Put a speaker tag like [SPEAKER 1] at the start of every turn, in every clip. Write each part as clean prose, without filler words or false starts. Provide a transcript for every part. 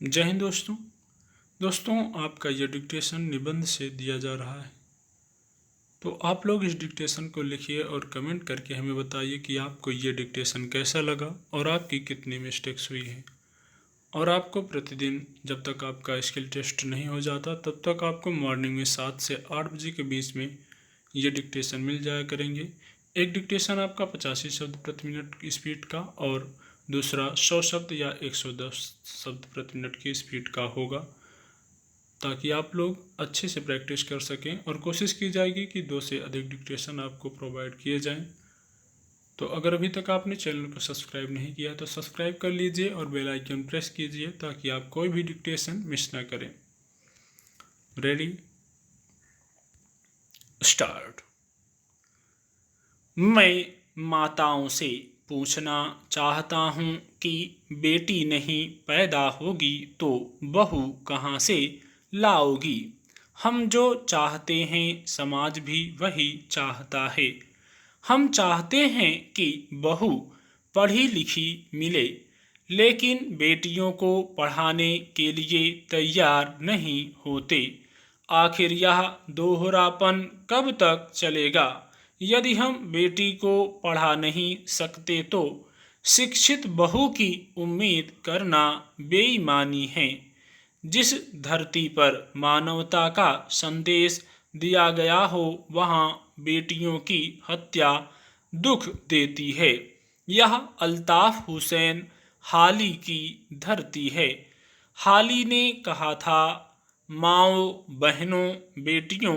[SPEAKER 1] जय हिंद दोस्तों आपका ये डिक्टेशन निबंध से दिया जा रहा है। तो आप लोग इस डिक्टेशन को लिखिए और कमेंट करके हमें बताइए कि आपको ये डिक्टेशन कैसा लगा और आपकी कितनी मिस्टेक्स हुई हैं। और आपको प्रतिदिन जब तक आपका स्किल टेस्ट नहीं हो जाता तब तक आपको मॉर्निंग में 7 से 8 बजे के बीच में ये डिक्टेशन मिल जाया करेंगे। एक डिक्टेशन आपका 85 शब्द प्रति मिनट की स्पीड का और दूसरा 100 शब्द या 110 शब्द प्रति मिनट की स्पीड का होगा, ताकि आप लोग अच्छे से प्रैक्टिस कर सकें। और कोशिश की जाएगी कि 2 से अधिक डिक्टेशन आपको प्रोवाइड किए जाएं। तो अगर अभी तक आपने चैनल को सब्सक्राइब नहीं किया तो सब्सक्राइब कर लीजिए और बेल आइकन प्रेस कीजिए ताकि आप कोई भी डिक्टेशन मिस ना करें। Ready, start. मैं माताओं से पूछना चाहता हूँ कि बेटी नहीं पैदा होगी तो बहू कहाँ से लाओगी। हम जो चाहते हैं समाज भी वही चाहता है। हम चाहते हैं कि बहू पढ़ी लिखी मिले, लेकिन बेटियों को पढ़ाने के लिए तैयार नहीं होते। आखिर यह दोहरापन कब तक चलेगा? यदि हम बेटी को पढ़ा नहीं सकते तो शिक्षित बहू की उम्मीद करना बेईमानी है। जिस धरती पर मानवता का संदेश दिया गया हो वहाँ बेटियों की हत्या दुख देती है। यह अल्ताफ हुसैन हाली की धरती है। हाली ने कहा था, माओ बहनों बेटियों,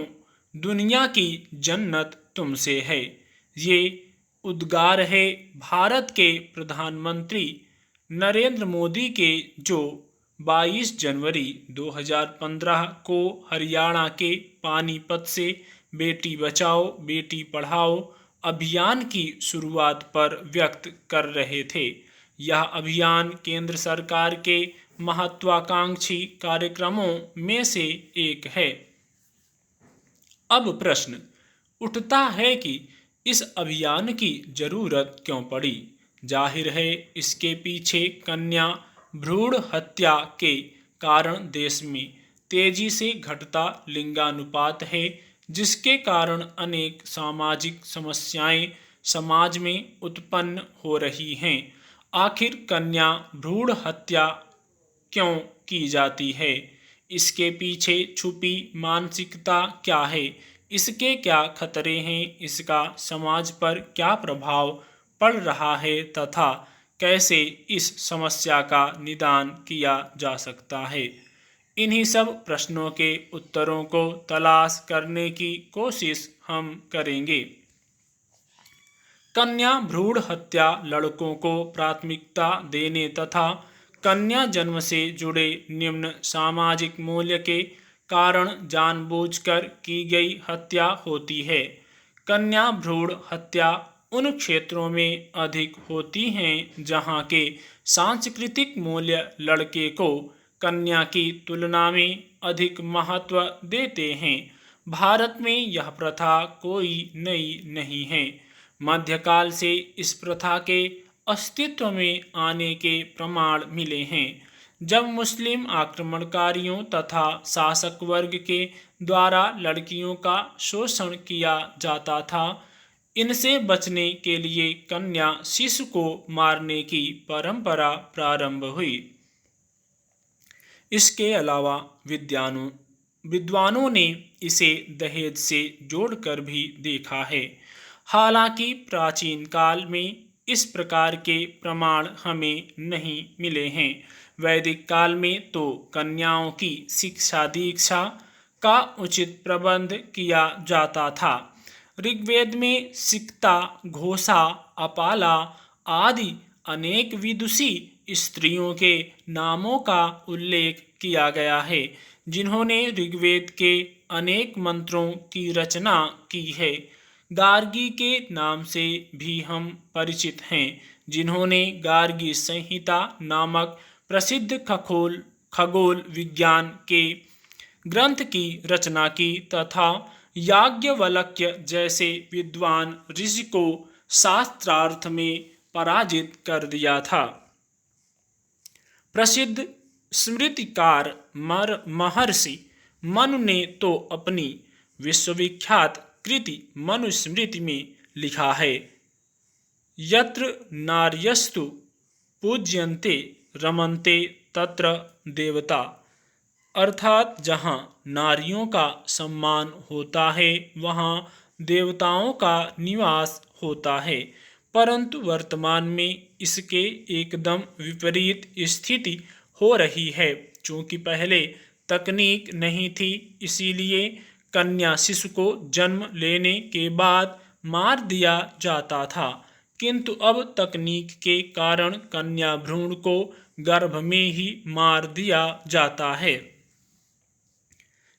[SPEAKER 1] दुनिया की जन्नत तुमसे है। ये उद्गार है भारत के प्रधानमंत्री नरेंद्र मोदी के, जो 22 जनवरी 2015 को हरियाणा के पानीपत से बेटी बचाओ बेटी पढ़ाओ अभियान की शुरुआत पर व्यक्त कर रहे थे। यह अभियान केंद्र सरकार के महत्वाकांक्षी कार्यक्रमों में से एक है। अब प्रश्न उठता है कि इस अभियान की जरूरत क्यों पड़ी। जाहिर है इसके पीछे कन्या भ्रूण हत्या के कारण देश में तेजी से घटता लिंगानुपात है, जिसके कारण अनेक सामाजिक समस्याएं समाज में उत्पन्न हो रही हैं। आखिर कन्या भ्रूण हत्या क्यों की जाती है? इसके पीछे छुपी मानसिकता क्या है? इसके क्या खतरे हैं? इसका समाज पर क्या प्रभाव पड़ रहा है तथा कैसे इस समस्या का निदान किया जा सकता है? इन्हीं सब प्रश्नों के उत्तरों को तलाश करने की कोशिश हम करेंगे। कन्या भ्रूण हत्या लड़कों को प्राथमिकता देने तथा कन्या जन्म से जुड़े निम्न सामाजिक मूल्य के कारण जानबूझकर की गई हत्या होती है। कन्या भ्रूण हत्या उन क्षेत्रों में अधिक होती हैं जहां के सांस्कृतिक मूल्य लड़के को कन्या की तुलना में अधिक महत्व देते हैं। भारत में यह प्रथा कोई नई नहीं है। मध्यकाल से इस प्रथा के अस्तित्व में आने के प्रमाण मिले हैं। जब मुस्लिम आक्रमणकारियों तथा शासक वर्ग के द्वारा लड़कियों का शोषण किया जाता था, इनसे बचने के लिए कन्या शिशु को मारने की परंपरा प्रारंभ हुई। इसके अलावा विद्वानों ने इसे दहेज से जोड़कर भी देखा है। हालांकि प्राचीन काल में इस प्रकार के प्रमाण हमें नहीं मिले हैं। वैदिक काल में तो कन्याओं की शिक्षा दीक्षा का उचित प्रबंध किया जाता था। ऋग्वेद में सिक्ता, घोषा, अपाला आदि अनेक विदुषी स्त्रियों के नामों का उल्लेख किया गया है, जिन्होंने ऋग्वेद के अनेक मंत्रों की रचना की है। गार्गी के नाम से भी हम परिचित हैं, जिन्होंने गार्गी संहिता नामक प्रसिद्ध खगोल विज्ञान के ग्रंथ की रचना की तथा याज्ञवल्क्य जैसे विद्वान ऋषि को शास्त्रार्थ में पराजित कर दिया था। प्रसिद्ध स्मृतिकार महर्षि मनु ने तो अपनी विश्वविख्यात कृति मनुस्मृति में लिखा है, यत्र नार्यस्तु पूज्यन्ते रमन्ते तत्र देवता, अर्थात जहाँ नारियों का सम्मान होता है वहाँ देवताओं का निवास होता है। परंतु वर्तमान में इसके एकदम विपरीत स्थिति हो रही है। चूँकि पहले तकनीक नहीं थी, इसीलिए कन्या शिशु को जन्म लेने के बाद मार दिया जाता था, किंतु अब तकनीक के कारण कन्या भ्रूण को गर्भ में ही मार दिया जाता है।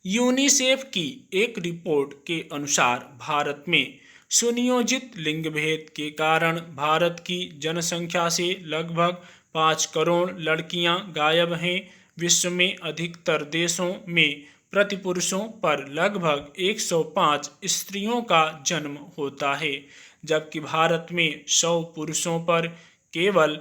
[SPEAKER 1] यूनिसेफ की एक रिपोर्ट के अनुसार भारत में सुनियोजित लिंग भेद के कारण भारत की जनसंख्या से लगभग 5 करोड़ लड़कियां गायब हैं। विश्व में अधिकतर देशों में प्रति पुरुषों पर लगभग 105 स्त्रियों का जन्म होता है, जबकि भारत में 100 पुरुषों पर केवल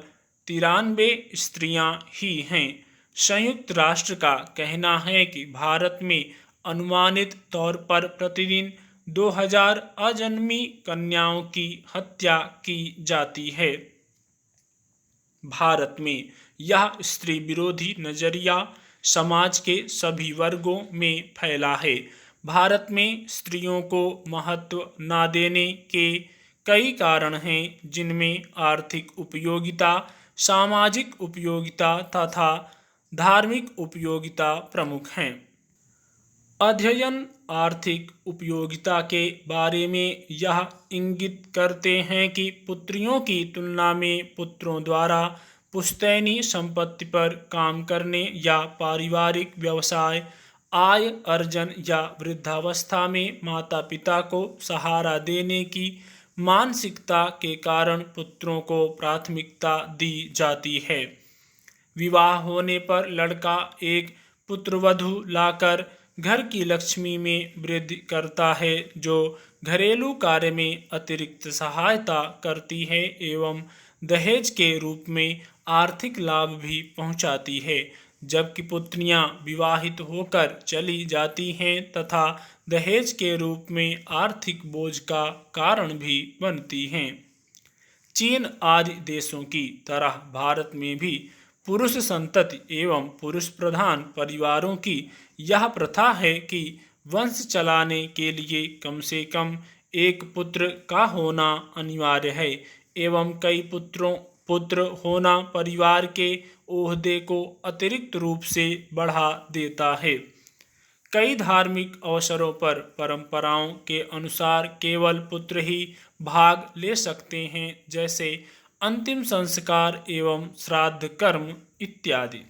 [SPEAKER 1] 93 स्त्रियां ही हैं। संयुक्त राष्ट्र का कहना है कि भारत में अनुमानित तौर पर प्रतिदिन 2000 अजन्मी कन्याओं की हत्या की जाती है। भारत में यह स्त्री विरोधी नजरिया समाज के सभी वर्गों में फैला है। भारत में स्त्रियों को महत्व न देने के कई कारण हैं, जिनमें आर्थिक उपयोगिता, सामाजिक उपयोगिता तथा धार्मिक उपयोगिता प्रमुख हैं। अध्ययन आर्थिक उपयोगिता के बारे में यह इंगित करते हैं कि पुत्रियों की तुलना में पुत्रों द्वारा पुश्तैनी संपत्ति पर काम करने या पारिवारिक व्यवसाय, आय अर्जन या वृद्धावस्था में माता पिता को सहारा देने की मानसिकता के कारण पुत्रों को प्राथमिकता दी जाती है। विवाह होने पर लड़का एक पुत्रवधू लाकर घर की लक्ष्मी में वृद्धि करता है, जो घरेलू कार्य में अतिरिक्त सहायता करती है एवं दहेज के रूप में आर्थिक लाभ भी पहुंचाती है, जबकि पुत्रियां विवाहित होकर चली जाती हैं तथा दहेज के रूप में आर्थिक बोझ का कारण भी बनती हैं। चीन आदि देशों की तरह भारत में भी पुरुष संतति एवं पुरुष प्रधान परिवारों की यह प्रथा है कि वंश चलाने के लिए कम से कम एक पुत्र का होना अनिवार्य है एवं कई पुत्र होना परिवार के ओहदे को अतिरिक्त रूप से बढ़ा देता है। कई धार्मिक अवसरों पर परंपराओं के अनुसार केवल पुत्र ही भाग ले सकते हैं, जैसे अंतिम संस्कार एवं श्राद्ध कर्म इत्यादि।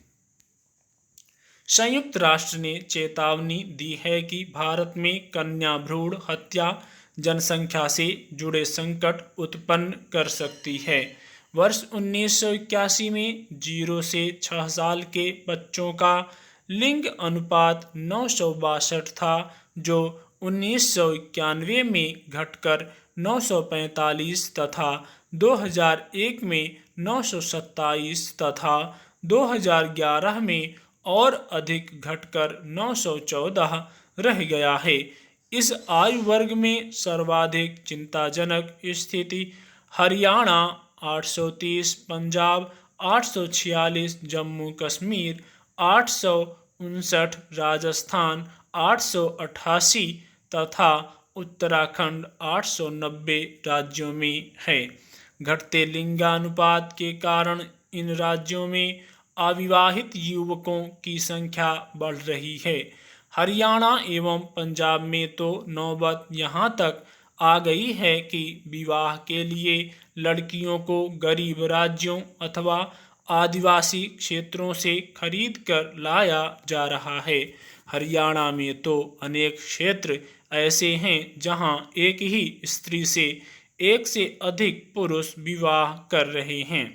[SPEAKER 1] संयुक्त राष्ट्र ने चेतावनी दी है कि भारत में कन्या भ्रूण हत्या जनसंख्या से जुड़े संकट उत्पन्न कर सकती है। वर्ष 1981 में 0 से 6 साल के बच्चों का लिंग अनुपात 962 था, जो 1991 में घटकर 945 तथा 2001 में 927 तथा 2011 में और अधिक घटकर 914 रह गया है। इस आयु वर्ग में सर्वाधिक चिंताजनक स्थिति हरियाणा 830, पंजाब 846, जम्मू कश्मीर 859, राजस्थान 888 तथा उत्तराखंड 890 राज्यों में है। घटते लिंगानुपात के कारण इन राज्यों में अविवाहित युवकों की संख्या बढ़ रही है। हरियाणा एवं पंजाब में तो नौबत यहाँ तक आ गई है कि विवाह के लिए लड़कियों को गरीब राज्यों अथवा आदिवासी क्षेत्रों से खरीद कर लाया जा रहा है। हरियाणा में तो अनेक क्षेत्र ऐसे हैं जहां एक ही स्त्री से एक से अधिक पुरुष विवाह कर रहे हैं।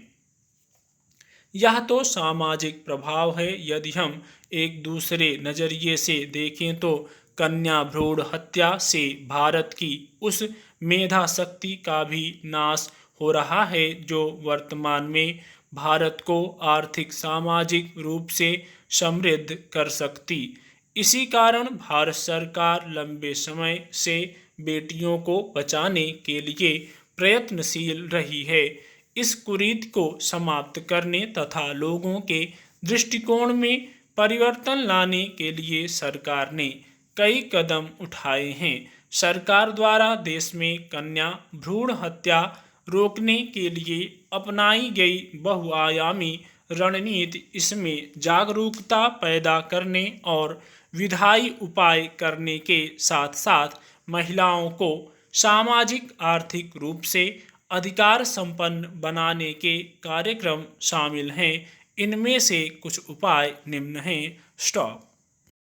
[SPEAKER 1] यह तो सामाजिक प्रभाव है। यदि हम एक दूसरे नज़रिए से देखें तो कन्या भ्रूण हत्या से भारत की उस मेधा शक्ति का भी नाश हो रहा है जो वर्तमान में भारत को आर्थिक सामाजिक रूप से समृद्ध कर सकती। इसी कारण भारत सरकार लंबे समय से बेटियों को बचाने के लिए प्रयत्नशील रही है। इस कुरीति को समाप्त करने तथा लोगों के दृष्टिकोण में परिवर्तन लाने के लिए सरकार ने कई कदम उठाए हैं। सरकार द्वारा देश में कन्या भ्रूण हत्या रोकने के लिए अपनाई गई बहुआयामी रणनीति इसमें जागरूकता पैदा करने और विधायी उपाय करने के साथ साथ महिलाओं को सामाजिक आर्थिक रूप से अधिकार संपन्न बनाने के कार्यक्रम शामिल हैं। इनमें से कुछ उपाय निम्न हैं। स्टॉप।